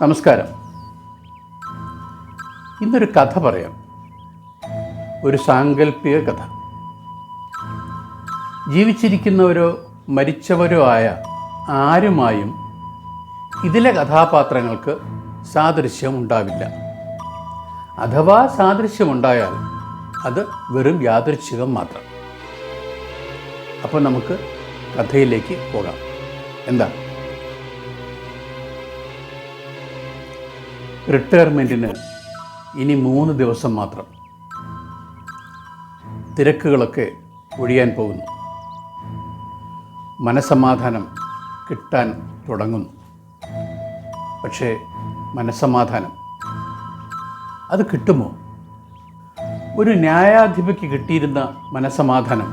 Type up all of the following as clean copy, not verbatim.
നമസ്കാരം. ഇന്നൊരു കഥ പറയാം. ഒരു സാങ്കല്പിക കഥ. ജീവിച്ചിരിക്കുന്നവരോ മരിച്ചവരോ ആയ ആരുമായും ഇതിലെ കഥാപാത്രങ്ങൾക്ക് സാദൃശ്യം ഉണ്ടാവില്ല. അഥവാ സാദൃശ്യമുണ്ടായാൽ അത് വെറും യാദൃച്ഛികം മാത്രം. അപ്പോൾ നമുക്ക് കഥയിലേക്ക് പോകാം. എന്താണ്? റിട്ടയർമെൻറ്റിന് ഇനി 3 ദിവസം മാത്രം. തിരക്കുകളൊക്കെ ഒഴിയാൻ പോകുന്നു. മനസ്സമാധാനം കിട്ടാൻ തുടങ്ങുന്നു. പക്ഷേ മനസ്സമാധാനം അത് കിട്ടുമോ? ഒരു ന്യായാധിപയ്ക്ക് കിട്ടിയിരുന്ന മനസ്സമാധാനം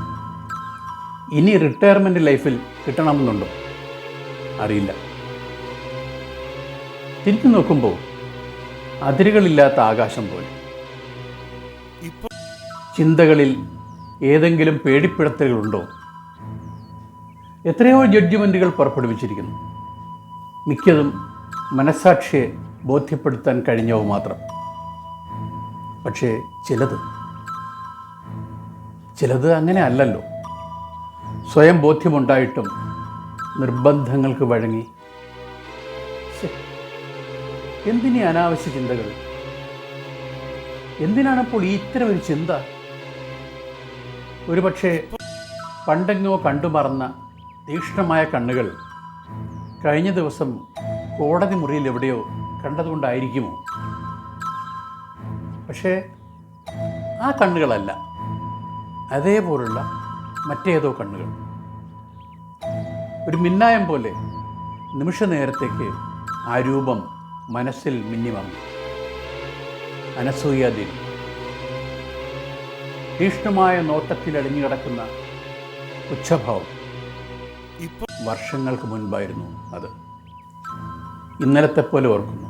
ഇനി റിട്ടയർമെൻറ്റ് ലൈഫിൽ കിട്ടണമെന്നുണ്ടോ? അറിയില്ല. തിരിഞ്ഞു നോക്കുമ്പോൾ അതിരുകളില്ലാത്ത ആകാശം പോലെ. ചിന്തകളിൽ ഏതെങ്കിലും പേടിപ്പെടുത്തലുകളുണ്ടോ? എത്രയോ ജഡ്ജ്മെൻറ്റുകൾ പുറപ്പെടുവിച്ചിരിക്കുന്നു. മിക്കതും മനസ്സാക്ഷിയെ ബോധ്യപ്പെടുത്താൻ കഴിഞ്ഞവ മാത്രം. പക്ഷേ ചിലത് അങ്ങനെ അല്ലല്ലോ. സ്വയം ബോധ്യമുണ്ടായിട്ടും നിർബന്ധങ്ങൾക്ക് വഴങ്ങി. എന്തിനീ അനാവശ്യ ചിന്തകൾ? എന്തിനാണപ്പോൾ ഇത്തരം ഒരു ചിന്ത? ഒരുപക്ഷെ പണ്ടെങ്ങോ കണ്ടുമറന്ന തീക്ഷ്ണമായ കണ്ണുകൾ കഴിഞ്ഞ ദിവസം കോടതി മുറിയിൽ എവിടെയോ കണ്ടതുകൊണ്ടായിരിക്കുമോ? പക്ഷേ ആ കണ്ണുകളല്ല, അതേപോലുള്ള മറ്റേതോ കണ്ണുകൾ. ഒരു മിന്നായം പോലെ നിമിഷ നേരത്തേക്ക് ആ രൂപം മനസ്സിൽ മിന്നിമങ്ങി. അനസൂയാദേവി. തീക്ഷ്ണമായ നോട്ടത്തിൽ അടിഞ്ഞു കിടക്കുന്ന ഉച്ചഭാവം. വർഷങ്ങൾക്ക് മുൻപായിരുന്നു അത്. ഇന്നലത്തെ പോലെ ഓർക്കുന്നു.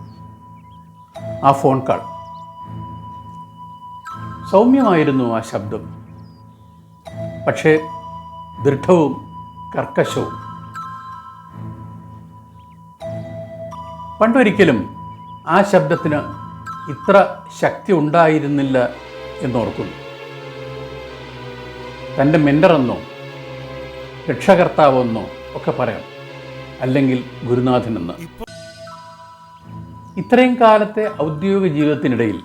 ആ ഫോൺ കാൾ. സൗമ്യമായിരുന്നു ആ ശബ്ദം, പക്ഷേ ദൃഢവും കർക്കശവും. പണ്ടൊരിക്കലും ആ ശബ്ദത്തിന് ഇത്ര ശക്തി ഉണ്ടായിരുന്നില്ല എന്നോർക്കുന്നു. തൻ്റെ മെൻ്ററെന്നോ രക്ഷകർത്താവെന്നോ ഒക്കെ പറയാം, അല്ലെങ്കിൽ ഗുരുനാഥനെന്ന്. ഇത്രയും കാലത്തെ ഔദ്യോഗിക ജീവിതത്തിനിടയിൽ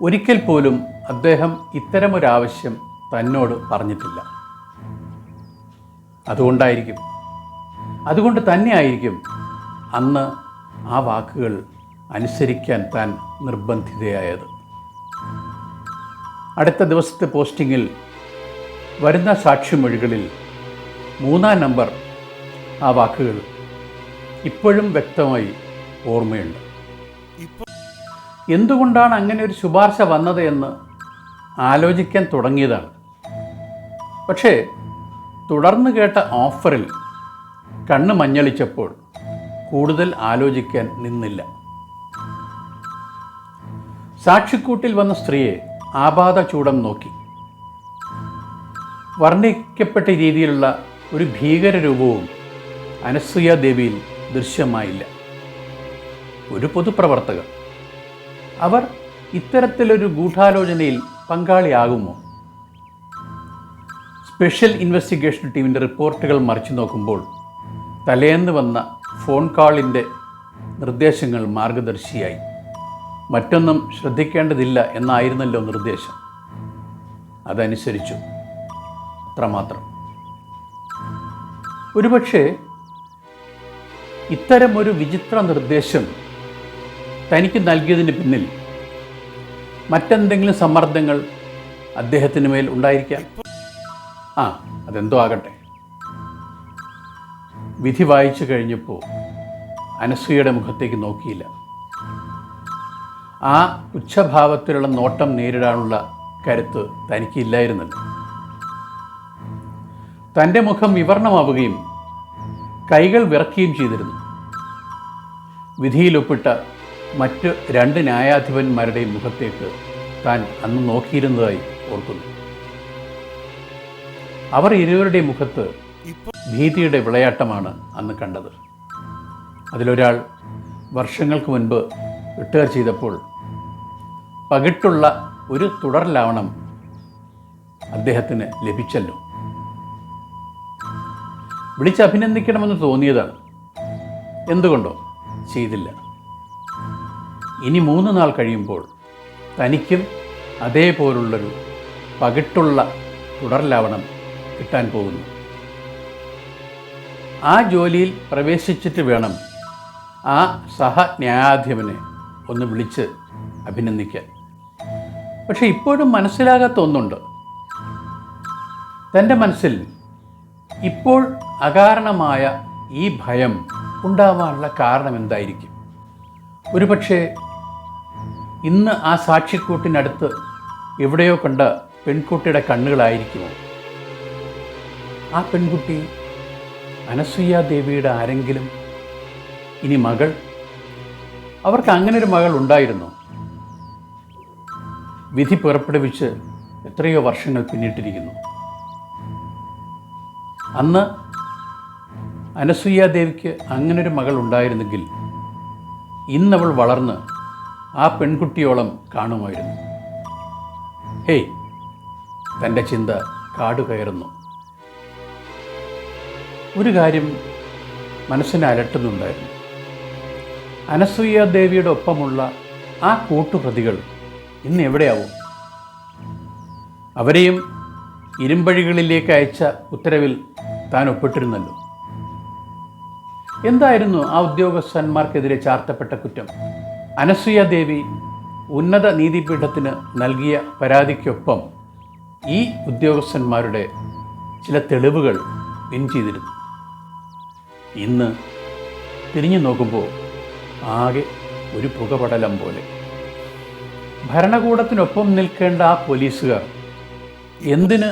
ഒരിക്കൽ പോലും അദ്ദേഹം ഇത്തരമൊരാവശ്യം തന്നോട് പറഞ്ഞിട്ടില്ല. അതുകൊണ്ട് തന്നെയായിരിക്കും അന്ന് ആ വാക്കുകൾ അനുസരിക്കാൻ താൻ നിർബന്ധിതയായത്. അടുത്ത ദിവസത്തെ പോസ്റ്റിങ്ങിൽ വരുന്ന സാക്ഷിമൊഴികളിൽ 3-ാം നമ്പർ ആ വാക്കുകൾ ഇപ്പോഴും വ്യക്തമായി ഓർമ്മയുണ്ട്. എന്തുകൊണ്ടാണ് അങ്ങനെ ഒരു ശുപാർശ വന്നത് എന്ന് ആലോചിക്കാൻ തുടങ്ങിയതാണ്. പക്ഷേ തുടർന്ന് കേട്ട ഓഫറിൽ കണ്ണ് മഞ്ഞളിച്ചപ്പോൾ കൂടുതൽ ആലോചിക്കാൻ നിന്നില്ല. സാക്ഷിക്കൂട്ടിൽ വന്ന സ്ത്രീയെ ആപാദചൂഡം നോക്കി. വർണ്ണിക്കപ്പെട്ട രീതിയിലുള്ള ഒരു ഭീകരരൂപവും അനസൂയാദേവിയിൽ ദൃശ്യമായില്ല. ഒരു പൊതുപ്രവർത്തകർ. അവർ ഇത്തരത്തിലൊരു ഗൂഢാലോചനയിൽ പങ്കാളിയാകുമോ? സ്പെഷ്യൽ ഇൻവെസ്റ്റിഗേഷൻ ടീമിൻ്റെ റിപ്പോർട്ടുകൾ മറിച്ചു നോക്കുമ്പോൾ തലേന്ന് വന്ന ഫോൺ കാളിൻ്റെ നിർദ്ദേശങ്ങൾ മാർഗദർശിയായി. മറ്റൊന്നും ശ്രദ്ധിക്കേണ്ടതില്ല എന്നായിരുന്നല്ലോ നിർദ്ദേശം. അതനുസരിച്ചു, അത്രമാത്രം. ഒരുപക്ഷെ ഇത്തരമൊരു വിചിത്ര നിർദ്ദേശം തനിക്ക് നൽകിയതിന് പിന്നിൽ മറ്റെന്തെങ്കിലും സമ്മർദ്ദങ്ങൾ അദ്ദേഹത്തിന് മേൽ ഉണ്ടായിരിക്കാം. അതെന്തോ ആകട്ടെ. വിധി വായിച്ചു കഴിഞ്ഞപ്പോൾ അനസൂയയുടെ മുഖത്തേക്ക് നോക്കിയില്ല. ആ ഉച്ചഭാവത്തിലുള്ള നോട്ടം നേരിടാനുള്ള കരുത്ത് തനിക്കില്ലായിരുന്നല്ലോ. തൻ്റെ മുഖം വിവർണമാവുകയും കൈകൾ വിറക്കുകയും ചെയ്തിരുന്നു. വിധിയിലൊപ്പിട്ട മറ്റ് 2 ന്യായാധിപന്മാരുടെയും മുഖത്തേക്ക് താൻ അന്ന് നോക്കിയിരുന്നതായി ഓർക്കുന്നു. അവർ ഇരുവരുടെയും മുഖത്ത് ഭീതിയുടെ വിളയാട്ടമാണ് അന്ന് കണ്ടത്. അതിലൊരാൾ വർഷങ്ങൾക്ക് മുൻപ് റിട്ടയർ ചെയ്തപ്പോൾ പകിട്ടുള്ള ഒരു തുടർ ലാവണം അദ്ദേഹത്തിന് ലഭിച്ചല്ലോ. വിളിച്ച് അഭിനന്ദിക്കണമെന്ന് തോന്നിയതാണ്. എന്തുകൊണ്ടോ ചെയ്തില്ല. ഇനി 3 നാൾ കഴിയുമ്പോൾ തനിക്കും അതേപോലുള്ളൊരു പകിട്ടുള്ള തുടർ ലാവണം കിട്ടാൻ പോകുന്നു. ആ ജോലിയിൽ പ്രവേശിച്ചിട്ട് വേണം ആ സഹന്യായാധിപനെ ഒന്ന് വിളിച്ച് അഭിനന്ദിക്കാൻ. പക്ഷെ ഇപ്പോഴും മനസ്സിലാകാത്ത ഒന്നുണ്ട്. തൻ്റെ മനസ്സിൽ ഇപ്പോൾ അകാരണമായ ഈ ഭയം ഉണ്ടാവാനുള്ള കാരണം എന്തായിരിക്കും? ഒരുപക്ഷെ ഇന്ന് ആ സാക്ഷിക്കൂട്ടിനടുത്ത് എവിടെയോ കണ്ട പെൺകുട്ടിയുടെ കണ്ണുകളായിരിക്കുമോ? ആ പെൺകുട്ടി അനസൂയാദേവിയുടെ ആരെങ്കിലും? ഇനി മകൾ? അവർക്ക് അങ്ങനൊരു മകൾ ഉണ്ടായിരുന്നു. വിധി പുറപ്പെടുവിച്ച് എത്രയോ വർഷങ്ങൾ പിന്നിട്ടിരിക്കുന്നു. അന്ന് അനസൂയാദേവിക്ക് അങ്ങനൊരു മകൾ ഉണ്ടായിരുന്നെങ്കിൽ ഇന്നവൾ വളർന്ന് ആ പെൺകുട്ടിയോളം കാണുമായിരുന്നു. ഹേയ്, തൻ്റെ ചിന്ത കാട് കയറുന്നു. ഒരു കാര്യം മനസ്സിനെ അലട്ടുന്നുണ്ടായിരുന്നു. അനസൂയാദേവിയുടെ ഒപ്പമുള്ള ആ കൂട്ടുപ്രതികൾ ഇന്ന് എവിടെയാവും? അവരെയും ഇരുമ്പഴികളിലേക്ക് അയച്ച ഉത്തരവിൽ താൻ ഒപ്പിട്ടിരുന്നല്ലോ. എന്തായിരുന്നു ആ ഉദ്യോഗസ്ഥന്മാർക്കെതിരെ ചാർത്തപ്പെട്ട കുറ്റം? അനസൂയാദേവി ഉന്നത നീതിപീഠത്തിന് നൽകിയ പരാതിക്കൊപ്പം ഈ ഉദ്യോഗസ്ഥന്മാരുടെ ചില തെളിവുകൾ പിൻ ചെയ്തിരുന്നു. ഇന്ന് തിരിഞ്ഞു നോക്കുമ്പോൾ ആകെ ഒരു പുകപടലം പോലെ. ഭരണകൂടത്തിനൊപ്പം നിൽക്കേണ്ട ആ പോലീസുകാർ എന്തിന്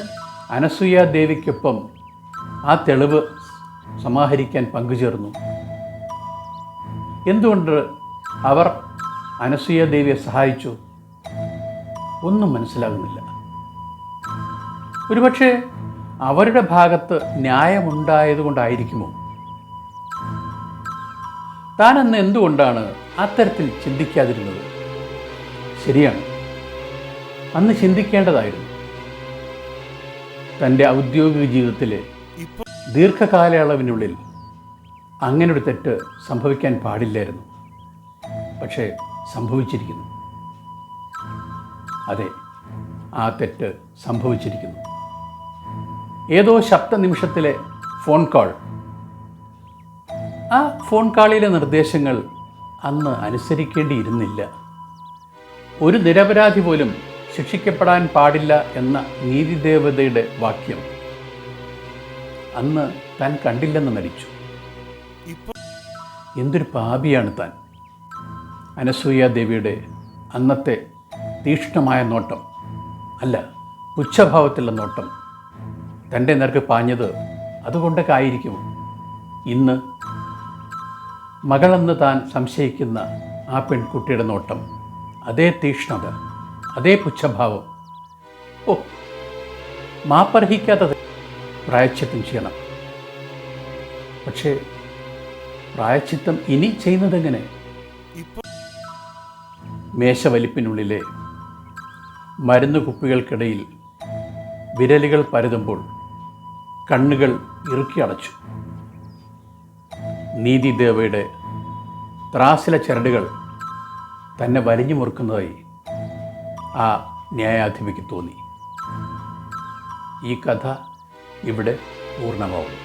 അനസൂയാദേവിക്കൊപ്പം ആ തെളിവ് സമാഹരിക്കാൻ പങ്കുചേർന്നു? എന്തുകൊണ്ട് അവർ അനസൂയാദേവിയെ സഹായിച്ചു? ഒന്നും മനസ്സിലാകുന്നില്ല. ഒരുപക്ഷെ അവരുടെ ഭാഗത്ത് ന്യായമുണ്ടായതുകൊണ്ടായിരിക്കുമോ? താനെന്ന് എന്തുകൊണ്ടാണ് അത്തരത്തിൽ ചിന്തിക്കാതിരുന്നത്? ശരിയാണ്, അന്ന് ചിന്തിക്കേണ്ടതായിരുന്നു. തൻ്റെ ഔദ്യോഗിക ജീവിതത്തിലെ ദീർഘകാലയളവിനുള്ളിൽ അങ്ങനൊരു തെറ്റ് സംഭവിക്കാൻ പാടില്ലായിരുന്നു. പക്ഷേ സംഭവിച്ചിരിക്കുന്നു. അതെ, ആ തെറ്റ് സംഭവിച്ചിരിക്കുന്നു. ഏതോ ശബ്ദനിമിഷത്തിലെ ഫോൺ കോൾ, ആ ഫോൺ കോളിലെ നിർദ്ദേശങ്ങൾ അന്ന് അനുസരിക്കേണ്ടിയിരുന്നില്ല. ഒരു നിരപരാധി പോലും ശിക്ഷിക്കപ്പെടാൻ പാടില്ല എന്ന നീതിദേവതയുടെ വാക്യം അന്ന് താൻ കണ്ടില്ലെന്ന് നടിച്ചു. എന്തൊരു പാപിയാണ് താൻ! അനസൂയാദേവിയുടെ അന്നത്തെ തീക്ഷ്ണമായ നോട്ടം, അല്ല പുച്ഛഭാവത്തിലുള്ള നോട്ടം തൻ്റെ നേർക്ക് പാഞ്ഞത് അതുകൊണ്ടൊക്കെ ആയിരിക്കും ഇന്ന് മകളെന്ന് താൻ സംശയിക്കുന്ന ആ പെൺകുട്ടിയുടെ നോട്ടം, അതേ തീക്ഷ്ണത, അതേ പുച്ഛഭാവം. ഓ, മാപ്പർഹിക്കാത്തത് പ്രായശ്ചിത്തം ചെയ്യണം. പക്ഷേ പ്രായശ്ചിത്തം ഇനി ചെയ്യുന്നതെങ്ങനെ? മേശവലിപ്പിനുള്ളിലെ മരുന്ന് കുപ്പികൾക്കിടയിൽ വിരലുകൾ പരതുമ്പോൾ കണ്ണുകൾ ഇറുക്കി അടച്ചു. നീതിദേവയുടെ ത്രാസിലെ ചരടുകൾ തന്നെ വലിഞ്ഞു മുറുക്കുന്നതായി ആ ന്യായാധിപയ്ക്ക് തോന്നി. ഈ കഥ ഇവിടെ പൂർണ്ണമാവുന്നു.